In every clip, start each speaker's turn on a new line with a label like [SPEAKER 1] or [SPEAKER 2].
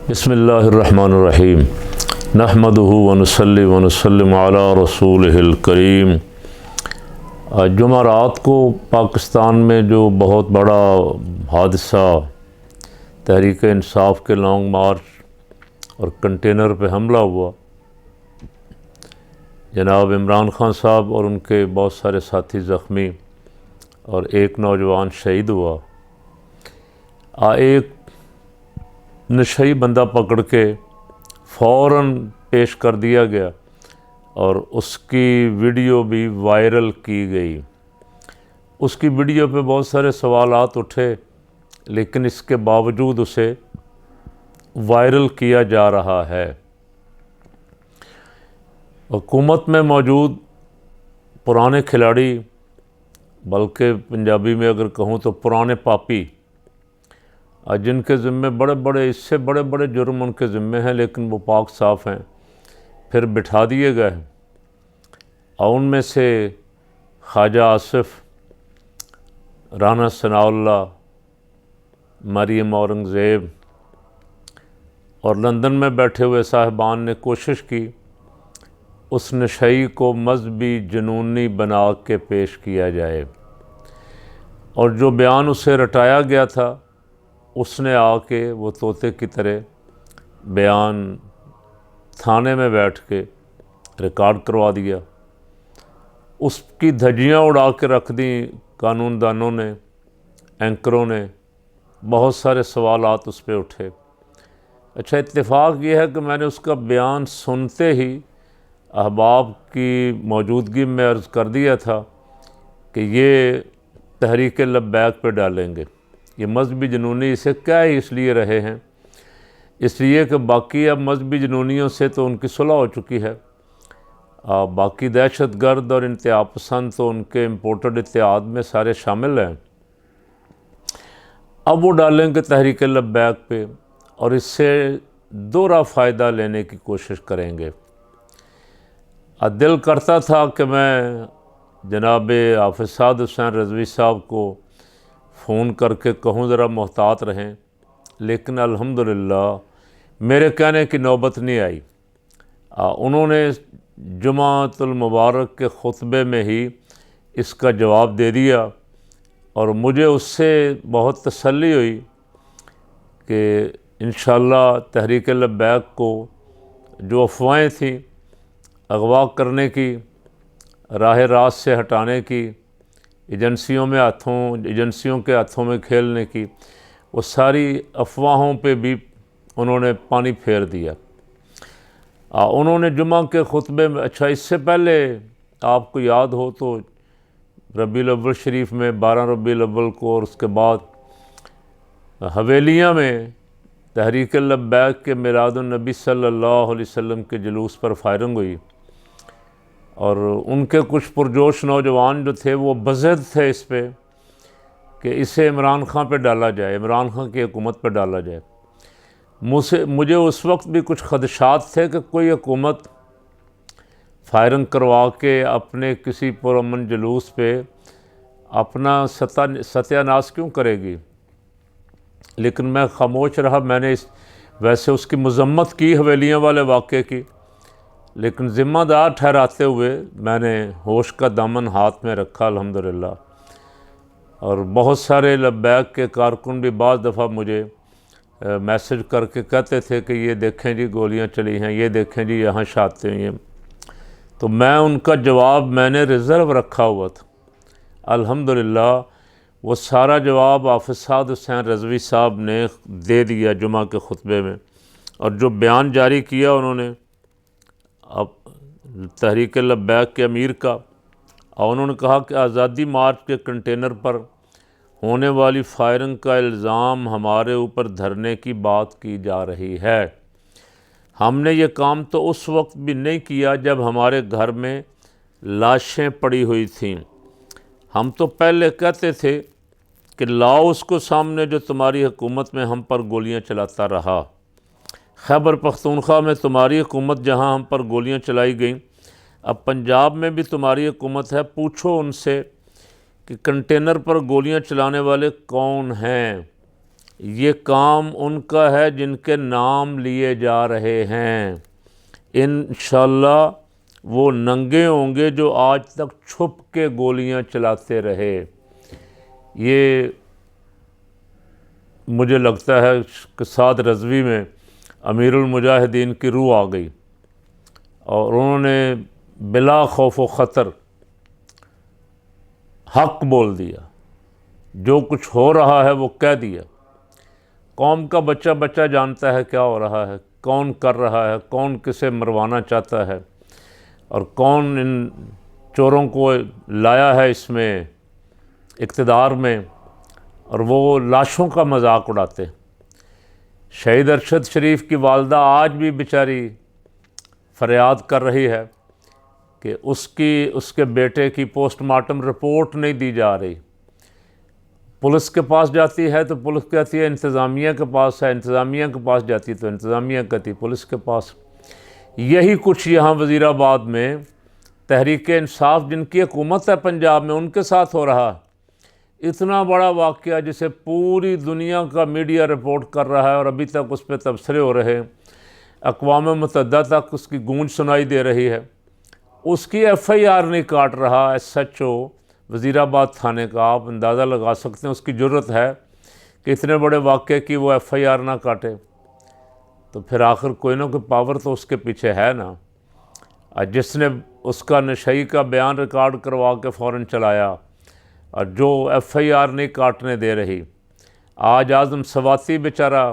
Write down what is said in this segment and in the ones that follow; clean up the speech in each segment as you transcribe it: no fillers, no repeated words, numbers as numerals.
[SPEAKER 1] बिस्मिल्लाहिर्रहमानिर्रहीम नहमदुहु व नुसल्ली व नुसल्लिमु अला रसूलिहिल करीम। जुमेरात को पाकिस्तान में जो बहुत बड़ा हादसा तहरीक इंसाफ के लॉन्ग मार्च और कंटेनर पे हमला हुआ, जनाब इमरान खान साहब और उनके बहुत सारे साथी ज़ख्मी और एक नौजवान शहीद हुआ। एक नशई बंदा पकड़ के फ़ौरन पेश कर दिया गया और उसकी वीडियो भी वायरल की गई। उसकी वीडियो पे बहुत सारे सवालात उठे, लेकिन इसके बावजूद उसे वायरल किया जा रहा है। हुकूमत में मौजूद पुराने खिलाड़ी, बल्कि पंजाबी में अगर कहूँ तो पुराने पापी, जिनके ज़िम्मे बड़े बड़े इससे बड़े बड़े जुर्म उनके ज़िम्मे हैं, लेकिन वो पाक साफ़ हैं, फिर बिठा दिए गए। और उनमें से ख्वाजा आसिफ, राना सनाउल्लाह, मरियम औरंगज़ेब और लंदन में बैठे हुए साहिबान ने कोशिश की उस नशई को मजहबी जुनूनी बना के पेश किया जाए, और जो बयान उसे रटाया गया था उसने आके वो तोते की तरह बयान थाने में बैठ के रिकॉर्ड करवा दिया। उसकी धज्जियाँ उड़ा के रख दी कानूनदानों ने, एंकरों ने। बहुत सारे सवालात उस पर उठे। अच्छा, इत्तेफाक ये है कि मैंने उसका बयान सुनते ही अहबाब की मौजूदगी में अर्ज़ कर दिया था कि ये तहरीक लब्बैक पे डालेंगे। ये मजहबी जुनूनी इसे क्या ही इसलिए रहे हैं, इसलिए कि बाकी अब मजहबी जुनूनियों से तो उनकी सुलह हो चुकी है। बाकी दहशत गर्द और इंतहा पसंद तो उनके इम्पोर्टेड इत्तेहाद में सारे शामिल हैं। अब वो डालेंगे तहरीक लब्बैक पे और इससे दोहरा फ़ायदा लेने की कोशिश करेंगे। दिल करता था कि मैं जनाब हाफ़िज़ साद हुसैन रज़वी साहब को फ़ोन करके कहूँ ज़रा मोहतात रहें, लेकिन अल्हम्दुलिल्लाह मेरे कहने की नौबत नहीं आई। उन्होंने जुमातुल मुबारक के ख़ुतबे में ही इसका जवाब दे दिया और मुझे उससे बहुत तसल्ली हुई कि इंशाअल्लाह तहरीक लब्बैक को जो अफवाहें थीं अगवा करने की, राह रास्त से हटाने की, एजेंसियों के हाथों में खेलने की, वो सारी अफवाहों पे भी उन्होंने पानी फेर दिया। उन्होंने जुमा के खुतबे में, अच्छा इससे पहले आपको याद हो तो रबीउल अव्वल शरीफ में 12 रबीउल अव्वल को और उसके बाद हवेलियाँ में तहरीक लब्बैक के मिलादुन नबी सल्लल्लाहु अलैहि वसल्लम के जुलूस पर फायरिंग हुई और उनके कुछ पुरजोश नौजवान जो थे वो बज़द थे इस पे कि इसे इमरान खान पे डाला जाए, इमरान खान की हुकूमत पे डाला जाए। मुझे उस वक्त भी कुछ खदशात थे कि कोई हुकूमत फायरिंग करवा के अपने किसी पुरअमन जुलूस पे अपना सत्यानाश क्यों करेगी, लेकिन मैं खामोश रहा। मैंने वैसे उसकी मजम्मत की हवेलियाँ वाले वाक़े की, लेकिन ज़िम्मेदार ठहराते हुए मैंने होश का दामन हाथ में रखा अल्हम्दुलिल्लाह। और बहुत सारे लब्बैक के कारकुन भी बाज़ दफ़ा मुझे मैसेज करके कहते थे कि ये देखें जी गोलियां चली हैं, ये देखें जी यहाँ शहादतें हुई हैं। तो मैं उनका जवाब मैंने रिज़र्व रखा हुआ था। अल्हम्दुलिल्लाह वो सारा जवाब हाफ़िज़ साद हुसैन रज़वी साहब ने दे दिया जुमा के खुतबे में, और जो बयान जारी किया उन्होंने अब तहरीक लब्बैक के अमीर का, और उन्होंने कहा कि आज़ादी मार्च के कंटेनर पर होने वाली फायरिंग का इल्ज़ाम हमारे ऊपर धरने की बात की जा रही है। हमने ये काम तो उस वक्त भी नहीं किया जब हमारे घर में लाशें पड़ी हुई थीं। हम तो पहले कहते थे कि लाओ उसको सामने जो तुम्हारी हुकूमत में हम पर गोलियां चलाता रहा। खैबर पख्तूनख्वा में तुम्हारी हुकूमत जहां हम पर गोलियां चलाई गईं, अब पंजाब में भी तुम्हारी हुकूमत है। पूछो उनसे कि कंटेनर पर गोलियां चलाने वाले कौन हैं। ये काम उनका है जिनके नाम लिए जा रहे हैं। इंशाअल्लाह वो नंगे होंगे जो आज तक छुप के गोलियां चलाते रहे। ये मुझे लगता है कि साद रज़वी में अमीरुल मुजाहिदीन की रूह आ गई और उन्होंने बिला खौफ व ख़तर हक बोल दिया। जो कुछ हो रहा है वो कह दिया। कौम का बच्चा बच्चा जानता है क्या हो रहा है, कौन कर रहा है, कौन किसे मरवाना चाहता है और कौन इन चोरों को लाया है इसमें इक़्तिदार में, और वो लाशों का मजाक उड़ाते। शहीद अरशद शरीफ की वालदा आज भी बेचारी फरियाद कर रही है कि उसके बेटे की पोस्टमार्टम रिपोर्ट नहीं दी जा रही। पुलिस के पास जाती है तो पुलिस कहती है इंतज़ामिया के पास है, इंतज़ामिया के पास जाती है तो इंतज़ामिया कहती है पुलिस के पास। यही कुछ यहाँ वज़ीराबाद में तहरीक इंसाफ जिनकी हुकूमत है पंजाब में, उनके साथ हो रहा है। इतना बड़ा वाक़या जिसे पूरी दुनिया का मीडिया रिपोर्ट कर रहा है और अभी तक उस पर तबसरे हो रहे हैं, अक़वाम मुत्तहिदा तक उसकी गूंज सुनाई दे रही है, उसकी FIR नहीं काट रहा SHO वज़ीराबाद थाने का। आप अंदाज़ा लगा सकते हैं उसकी ज़रूरत है कि इतने बड़े वाक़े की वो FIR ना काटे। तो फिर आखिर कोई ना कोई पावर तो उसके पीछे है ना, जिसने उसका नशई का बयान रिकॉर्ड करवा के फ़ौरन चलाया और जो FIR नहीं काटने दे रही। आज आज़म सवाती बेचारा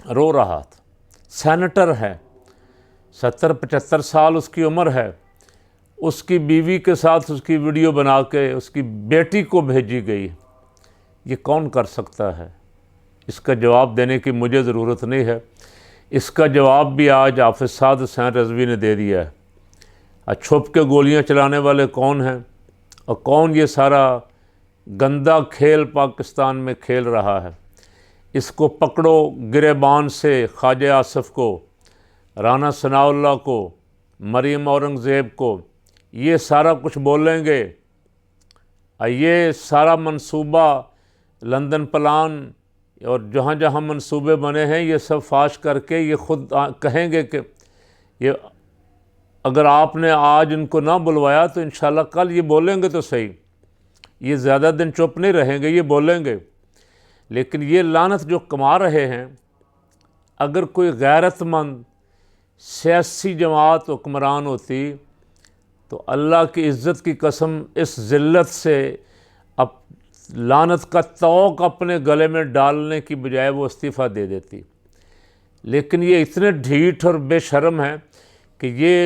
[SPEAKER 1] रो रहा था, सेनेटर है, 70-75 साल उसकी उम्र है। उसकी बीवी के साथ उसकी वीडियो बना के उसकी बेटी को भेजी गई। ये कौन कर सकता है? इसका जवाब देने की मुझे ज़रूरत नहीं है, इसका जवाब भी आज हाफ़िज़ साद हुसैन रज़वी ने दे दिया है। छुप के गोलियां चलाने वाले कौन हैं और कौन ये सारा गंदा खेल पाकिस्तान में खेल रहा है? इसको पकड़ो गिरेबान से ख्वाजा आसिफ को, राना सनाउल्लाह को, मरीम औरंगज़ेब को, ये सारा कुछ बोलेंगे। ये सारा मंसूबा लंदन प्लान और जहाँ जहाँ मंसूबे बने हैं ये सब फाश करके ये ख़ुद कहेंगे कि ये अगर आपने आज इनको ना बुलवाया तो इंशाल्लाह कल ये बोलेंगे तो सही। ये ज़्यादा दिन चुप नहीं रहेंगे, ये बोलेंगे। लेकिन ये लानत जो कमा रहे हैं, अगर कोई गैरतमंद सियासी जमात हुक्मरान होती तो अल्लाह की इज़्ज़त की कसम इस ज़िल्लत से अब लानत का तौक अपने गले में डालने की बजाय वो इस्तीफ़ा दे देती। लेकिन ये इतने ढीठ और बेशर्म हैं कि ये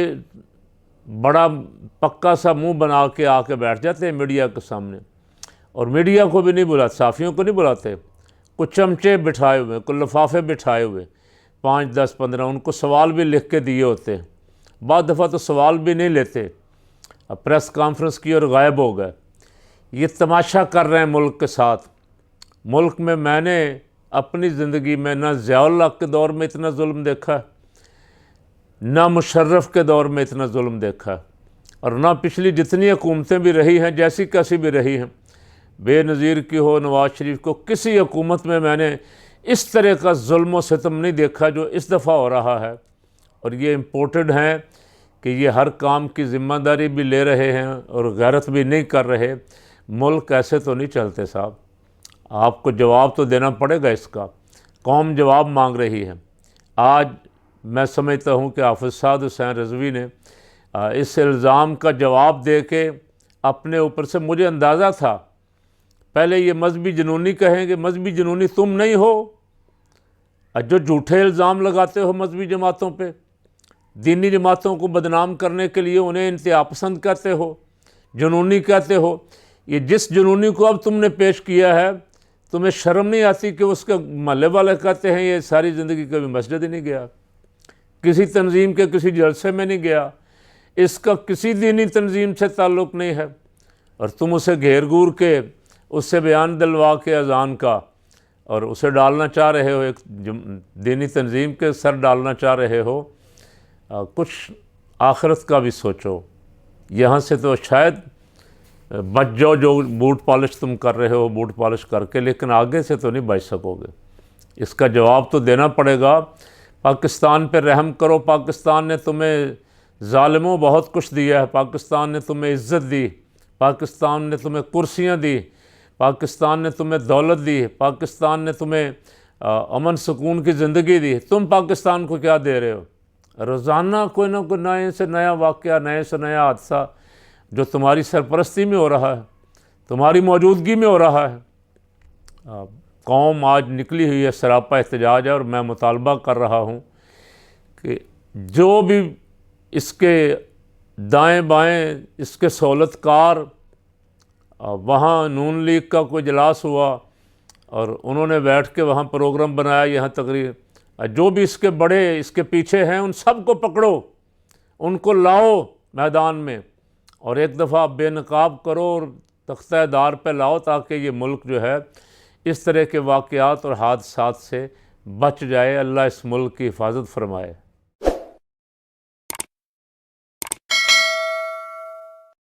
[SPEAKER 1] बड़ा पक्का सा मुंह बना के आके बैठ जाते हैं मीडिया के सामने, और मीडिया को भी नहीं बुलाते, साफ़ियों को नहीं बुलाते। कुछ चमचे बिठाए हुए, कुछ लिफाफे बिठाए हुए, 5, 10, 15, उनको सवाल भी लिख के दिए होते हैं। बाद दफ़ा तो सवाल भी नहीं लेते, अब प्रेस कॉन्फ्रेंस की और गायब हो गए। ये तमाशा कर रहे हैं मुल्क के साथ। मुल्क में मैंने अपनी ज़िंदगी में ना ज़ियाउल हक़ के दौर में इतना जुल्म देखा, ना मुशर्रफ के दौर में इतना जुल्म देखा, और ना पिछली जितनी हुकूमतें भी रही हैं, जैसी कैसी भी रही हैं, बेनज़ीर की हो, नवाज़ शरीफ को, किसी हुकूमत में मैंने इस तरह का जुल्म व सितम नहीं देखा जो इस दफ़ा हो रहा है। और ये इम्पोर्टेड हैं कि ये हर काम की ज़िम्मेदारी भी ले रहे हैं और गैरत भी नहीं कर रहे। मुल्क ऐसे तो नहीं चलते साहब, आपको जवाब तो देना पड़ेगा इसका। कौम जवाब मांग रही है। आज मैं समझता हूँ कि हाफ़िज़ साद हुसैन रज़वी ने इस इल्ज़ाम का जवाब दे के अपने ऊपर से, मुझे अंदाज़ा था पहले ये मजहबी जुनूनी कहेंगे, मजहबी जुनूनी तुम नहीं हो जो झूठे इल्ज़ाम लगाते हो मजहबी जमातों पे, दीनी जमातों को बदनाम करने के लिए उन्हें इंतहा पसंद कहते हो, जुनूनी कहते हो। ये जिस जुनूनी को अब तुमने पेश किया है, तुम्हें शर्म नहीं आती कि उसके महल्ले वाले कहते हैं ये सारी ज़िंदगी कभी मस्जिद ही नहीं गया, किसी तंजीम के किसी जलसे में नहीं गया, इसका किसी दीनी तंजीम से ताल्लुक़ नहीं है, और तुम उसे घेर घूर के उससे बयान दिलवा के अज़ान का और उसे डालना चाह रहे हो, एक दीनी तंजीम के सर डालना चाह रहे हो। कुछ आखिरत का भी सोचो। यहाँ से तो शायद बच जाओ, जो बूट पॉलिश तुम कर रहे हो बूट पॉलिश करके, लेकिन आगे से तो नहीं बच सकोगे। इसका जवाब तो देना पड़ेगा। पाकिस्तान पे रहम करो। पाकिस्तान ने तुम्हें ज़ालिमों बहुत कुछ दिया है। पाकिस्तान ने तुम्हें इज़्ज़त दी, पाकिस्तान ने तुम्हें कुर्सियाँ दी, पाकिस्तान ने तुम्हें दौलत दी, पाकिस्तान ने तुम्हें अमन सुकून की ज़िंदगी दी। तुम पाकिस्तान को क्या दे रहे हो? रोज़ाना कोई ना कोई नए से नया वाक़या, नए से नया हादसा जो तुम्हारी सरपरस्ती में हो रहा है, तुम्हारी मौजूदगी में हो रहा है। कौम आज निकली हुई है, सरापा एहतजाज है, और मैं मुतालबा कर रहा हूँ कि जो भी इसके दाएं बाएं इसके सहूलतकार, वहाँ नून लीग का कोई इजलास हुआ और उन्होंने बैठ के वहाँ प्रोग्राम बनाया, यहाँ तकरीर, जो भी इसके बड़े इसके पीछे हैं उन सब को पकड़ो, उनको लाओ मैदान में और एक दफ़ा बेनकाब करो और तख्ता-ए-दार पे लाओ, ताकि ये मुल्क जो है इस तरह के वाक़यात और हादसात से बच जाए। अल्लाह इस मुल्क की हिफाजत फरमाए।